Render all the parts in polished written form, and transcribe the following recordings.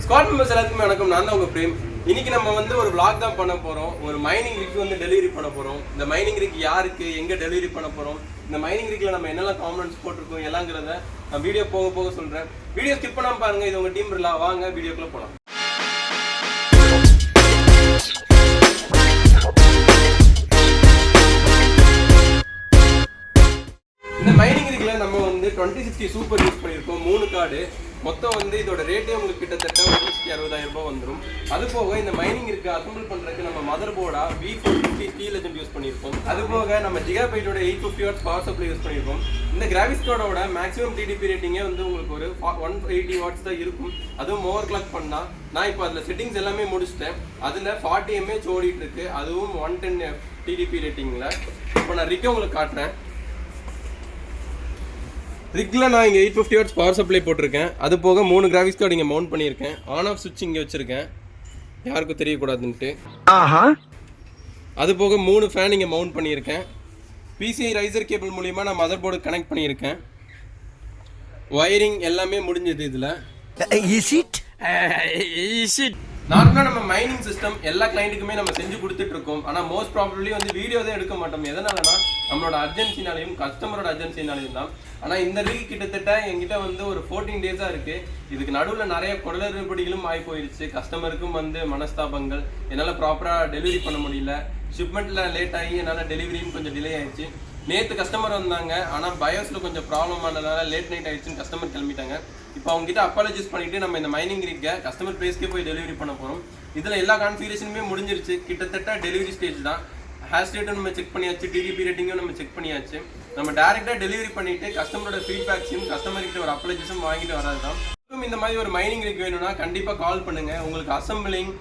Squad members எல்லாத்துக்குமே வணக்கம். நான் தான் உங்க பிரேம். இன்னைக்கு நம்ம வந்து ஒரு vlog தான் பண்ண போறோம். ஒரு மைனிங் ரிக் வந்து டெலிவரி பண்ண போறோம். இந்த மைனிங் ரிக் யாருக்கு எங்க டெலிவரி பண்ண போறோம், இந்த மைனிங் ரிக்ல நம்ம என்னெல்லாம் காம்பனன்ட்ஸ் போட்டிருக்கோம் எல்லாங்கிறத நான் வீடியோ போக போக சொல்றேன். வீடியோ ஸ்கிப் பண்ணாம பாருங்க. இது உங்க டீம் இல்ல, வாங்க வீடியோக்குள்ள போலாம். இந்த மைனிங் ரிக்ல நம்ம வந்து 2060 சூப்பர் யூஸ் பண்ணியிருக்கோம். 3 கார்டு மொத்தம் வந்து இதோட ரேட்டே உங்களுக்கு கிட்டத்தட்ட 1,60,000 ரூபாய் வந்துடும். அது போக இந்த மைனிங் இருக்கு அசம்பிள் பண்றதுக்கு நம்ம மதர் போர்டா V450 T Legend யூஸ் பண்ணியிருக்கோம். அது போக நம்ம ஜிகாபைட்டோட 850 வாட்ஸ் பவர் சப்ளை யூஸ் பண்ணியிருக்கோம். இந்த கிராவிஸ் கார்டோட மேக்ஸிமம் டிடிபி ரேட்டிங்கே வந்து உங்களுக்கு ஒரு 180 வாட்ஸ் தான் இருக்கும். அதுவும் ஓவர் கிளாக் பண்ணா நான் இப்போ அதில் செட்டிங்ஸ் எல்லாமே முடிச்சிட்டேன். அதில் 40 mAh ஓடிட்டு இருக்கு. அதுவும் 110 டிடிபி ரேட்டிங்கில். இப்போ நான் ரிக்கை உங்களுக்கு காட்டுறேன். ரிக்கில் நான் இங்கே 850 வாட்ஸ் பவர் சப்ளை போட்டிருக்கேன். அது போக 3 கிராஃபிக்ஸ் கார்டு இங்கே மவுண்ட் பண்ணியிருக்கேன். ஆன் ஆஃப் சுவிட்ச் இங்கே வச்சுருக்கேன், யாருக்கும் தெரியக்கூடாதுன்ட்டு. அது போக 3 ஃபேன் இங்கே மவுண்ட் பண்ணியிருக்கேன். PCI ரைசர் கேபிள் மூலிமா நான் மதர் போர்டு கனெக்ட் பண்ணியிருக்கேன். ஒயரிங் எல்லாமே முடிஞ்சது. இதில் நார்மலாக நம்ம மைனிங் சிஸ்டம் எல்லா கிளைண்ட்டுக்குமே நம்ம செஞ்சு கொடுத்துட்ருக்கோம். ஆனால் மோஸ்ட் ப்ராபப்ளி வந்து வீடியோ தான் எடுக்க மாட்டோம். எதனாலனா நம்மளோட அர்ஜென்சினாலையும் கஸ்டமரோட அர்ஜென்சினாலையும் தான். ஆனால் இந்த ரீக் கிட்டத்தட்ட எங்கிட்ட வந்து ஒரு 14 டேஸாக இருக்குது. இதுக்கு நடுவில் நிறைய குடலறுபடிகளும் ஆகி போயிடுச்சு. கஸ்டமருக்கும் வந்து மனஸ்தாபங்கள், என்னால் ப்ராப்பராக டெலிவரி பண்ண முடியல. ஷிப்மெண்ட்டில் லேட் ஆகி என்னால் டெலிவரியும் கொஞ்சம் டிலே ஆயிடுச்சு. நேற்று கஸ்டமர் வந்தாங்க, ஆனால் பயோஸில் கொஞ்சம் ப்ராப்ளம் ஆனதுனால லேட் நைட் ஆகிடுச்சுன்னு கஸ்டமர் கிளம்பிட்டாங்க. இப்போ அவங்ககிட்ட அப்பாலஜைஸ் பண்ணிவிட்டு நம்ம இந்த மைனிங் ரிக்கை கஸ்டமர் பிளேஸ்க்கே போய் டெலிவரி பண்ண போகிறோம். இதில் எல்லா கான்ஃபிகரேஷனுமே முடிஞ்சிருச்சு. கிட்டத்தட்ட டெலிவரி ஸ்டேஜ் தான். ஹேஷ் ரேட்டும் நம்ம செக் பண்ணியாச்சு, டிடிபி ரேட்டிங்கும் நம்ம செக் பண்ணியாச்சு. நம்ம டேரெக்டாக டெலிவரி பண்ணிவிட்டு கஸ்டமரோட ஃபீட்பேக்ஸையும் கஸ்டமர்கிட்ட ஒரு அப்பாலஜைஸும் வாங்கிட்டு வராது தான். இந்த மாதிரி ஒரு மைனிங் ரிக் வேணும்னா கண்டிப்பாக கால் பண்ணுங்கள். உங்களுக்கு அசம்பிளிங்,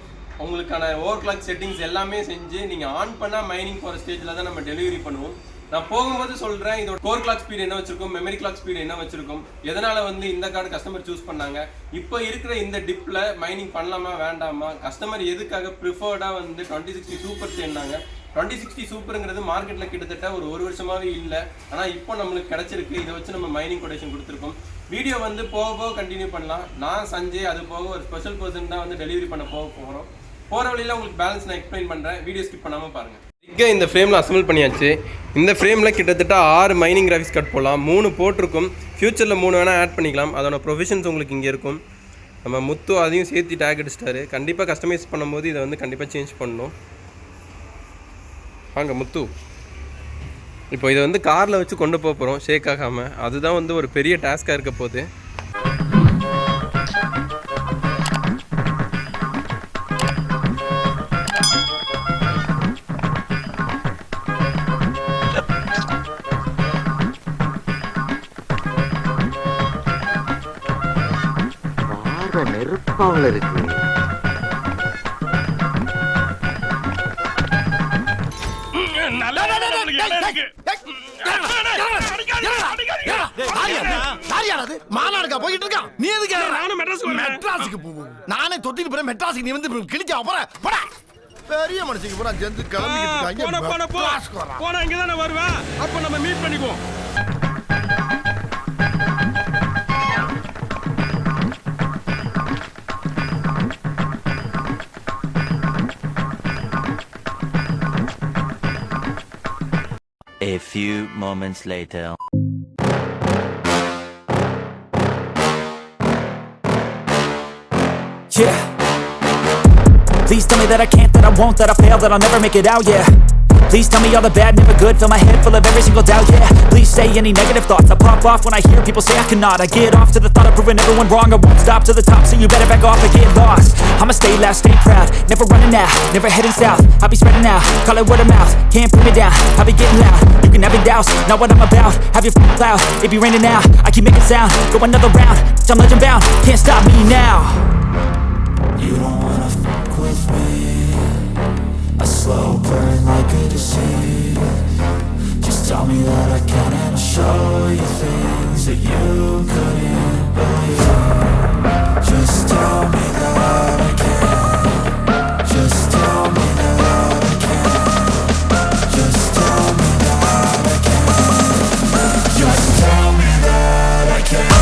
உங்களுக்கான ஓவர் கிளாக் செட்டிங்ஸ் எல்லாமே செஞ்சு நீங்கள் ஆன் பண்ணால் மைனிங் போகிற ஸ்டேஜில் தான் நம்ம டெலிவரி பண்ணுவோம். நான் போகும்போது சொல்கிறேன், இதோட கோர் கிளாக் ஸ்பீடு என்ன வச்சிருக்கோம், மெமரி கிளாக் ஸ்பீடு என்ன வச்சிருக்கோம், எதனால் வந்து இந்த கார்டு கஸ்டமர் சூஸ் பண்ணாங்க, இப்போ இருக்கிற இந்த டிப்பில் மைனிங் பண்ணலாமா வேண்டாமா, கஸ்டமர் எதுக்காக ப்ரிஃபர்டாக வந்து 2060 சூப்பர் தேடினாங்க. 2060 சூப்பருங்கிறது மார்க்கெட்டில் கிட்டத்தட்ட ஒரு வருஷமாகவே இல்லை. ஆனால் இப்போ நம்மளுக்கு கிடச்சிருக்கு. இதை வச்சு நம்ம மைனிங் கொட்டேஷன் கொடுத்துருக்கோம். வீடியோ வந்து போக போக கண்டினியூ பண்ணலாம். நான் சஞ்சய், அது போக ஒரு ஸ்பெஷல் பர்சன் தான் வந்து டெலிவரி பண்ண போகிறோம். போகிற வழியில் உங்களுக்கு பேலன்ஸ் நான் எக்ஸ்பிளைன் பண்ணுறேன். வீடியோ ஸ்கிப் பண்ணாமல் பாருங்கள். ரிக்கை இந்த ஃப்ரேமில் அசம்பிள் பண்ணியாச்சு. இந்த ஃப்ரேமில் கிட்டத்தட்ட 6 மைனிங் கிராஃபிக்ஸ் கார்டு போடலாம். 3 போட்டிருக்கும். ஃப்யூச்சரில் 3 வேணால் ஆட் பண்ணிக்கலாம். அதோட ப்ரொவிஷன்ஸ் உங்களுக்கு இங்கே இருக்கும். நம்ம முத்து அதையும் சேர்த்து டேக் அடிச்சிட்டாரு. கண்டிப்பாக கஸ்டமைஸ் பண்ணும்போது இதை வந்து கண்டிப்பாக சேஞ்ச் பண்ணணும். வாங்க முத்து, இப்போ இதை வந்து காரில் வச்சு கொண்டு போக போகிறோம் ஷேக் ஆகாமல். அதுதான் வந்து ஒரு பெரிய டாஸ்காக இருக்க போகுது. நெருப்பாவில் இருக்கு. மாநாடுக்கா போயிட்டு இருக்கான். நீ எதுக்கு? மெட்ராஸுக்கு போவோம். நானே தொட்டிட்டு போறேன். மெட்ராஸுக்கு நீ வந்து கிழிச்சா போற. பெரிய மனுஷங்க பூரா சேர்ந்து கிளம்பிக்கிட்டு இருக்காங்க. போனா இங்க தானே வருவேன். அப்ப நம்ம மீட் பண்ணிக்குவோம். A few moments later. Yeah. Please tell me that I can't, that I won't, that I fail, that I'll never make it out, yeah. Please tell me all the bad, never good, fill my head full of every single doubt, yeah. Please say any negative thoughts, I pop off when I hear people say I cannot. I get off to the thought of proving everyone wrong, I won't stop to the top, so you better back off and get lost. I'ma stay loud, stay proud, never running out, never heading south. I'll be spreading out, call it word of mouth, can't put me down, I'll be getting loud. You can have your doubts, not what I'm about, have your f***ing cloud, it be raining now, I keep making sound, go another round, I'm legend bound, can't stop me now. You don't wanna fuck with me, a slow burn like a disease. Just tell me that I can and I'll show you things that you couldn't believe. Just tell me that I can. Just tell me that I can. Just tell me that I can. Just tell me that I can.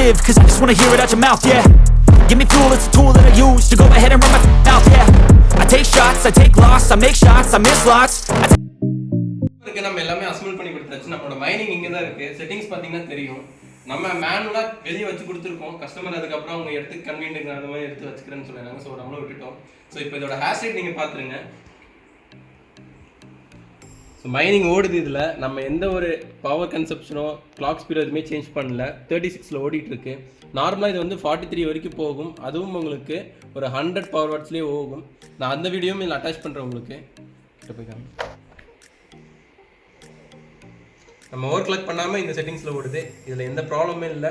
live, cause I just wanna hear it out your mouth, yeah. Give me fuel, it's a tool that I use to go ahead and run my mouth, yeah. I take shots, I take loss, I make shots, I miss lots. நம்ம எல்லாமே assemble பண்ணி கொடுத்தாச்சு. நம்மளோட mining இங்கே தான் இருக்கு. Settings பார்த்தீங்கன்னா தெரியும். நம்ம மேனுவலா வெளியே வச்சு கொடுத்துருக்கோம். கஸ்டமர் அதுக்கப்புறம் அவங்க எடுத்து கன்வீனியன்ட் அந்த மாதிரி எடுத்து வச்சுக்கிறேன்னு சொல்லிடுறாங்க. ஸோ நம்மளும் விட்டுட்டோம். ஸோ இப்போ இதோட ஹேஷ் ரேட் நீங்கள் பார்த்துருங்க. ஸோ மைனிங் ஓடுது. இதில் நம்ம எந்த ஒரு பவர் கன்சப்ஷனோ கிளாக் ஸ்பீடோ எதுவுமே சேஞ்ச் பண்ணல. 36ல் ஓடிட்டு இருக்கு. நார்மலாக இது வந்து 43 வரைக்கும் போகும். அதுவும் உங்களுக்கு ஒரு 100 பவர் வாட்ஸ்லேயே போகும். நான் அந்த வீடியோவும் இதில் அட்டாச் பண்ணுறேன் உங்களுக்கு. நம்ம ஓவர் கிளாக் பண்ணாமல் இந்த செட்டிங்ஸில் ஓடுது. இதில் எந்த ப்ராப்ளமே இல்லை.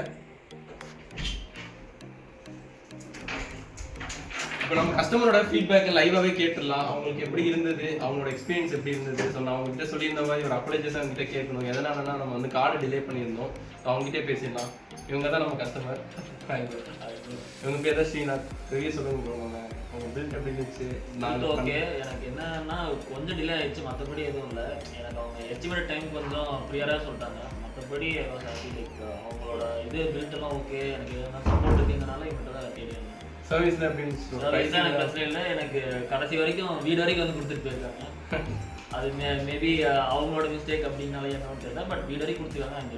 இப்போ நம்ம கஸ்டமரோட ஃபீட்பேக்கை லைவாகவே கேட்டுடலாம். அவங்களுக்கு எப்படி இருந்தது, அவங்களோட எக்ஸ்பீரியன்ஸ் எப்படி இருந்தது. ஸோ நான் அவங்ககிட்ட சொல்லியிருந்த மாதிரி ஒரு அப்ளைஜஸ் அவங்ககிட்ட கேட்கணும். எதனாலனா நம்ம வந்து கார்டு டிலே பண்ணியிருந்தோம். ஸோ அவங்ககிட்டே பேசிடலாம். இவங்க தான் நம்ம கஸ்டமர். இவங்க பேர் தான் ஸ்ரீநாத். பெரிய சொல்லுங்க ப்ரோ. நம்ம உங்கள் பில்ட் எப்படி இருந்துச்சு? நான் ஓகே. எனக்கு என்னன்னா கொஞ்சம் டிலே ஆயிடுச்சு, மற்றபடி எதுவும் இல்லை. எனக்கு அவங்க எஸ்டிமேட் டைம் கொஞ்சம் க்ளியராக சொல்லிட்டாங்க. மற்றபடி லைக் அவங்களோட இது பில்ட்டெல்லாம் ஓகே. எனக்கு எதனா சப்போர்ட் இருக்குங்கிறனால இவங்கள்ட்ட தான் கேட்குறேன். சர்வீஸில் அப்படின்னு சர்வீஸ் எனக்கு பிரச்சனை இல்லை. எனக்கு கடைசி வரைக்கும் வீடு வரைக்கும் வந்து கொடுத்துட்டு போயிருக்காங்க. அது மேபி அவங்களோட மிஸ்டேக் அப்படின்னாலே என்னன்னு தெரியல. பட் வீடு வரைக்கும் கொடுத்துருக்காங்க. அங்கே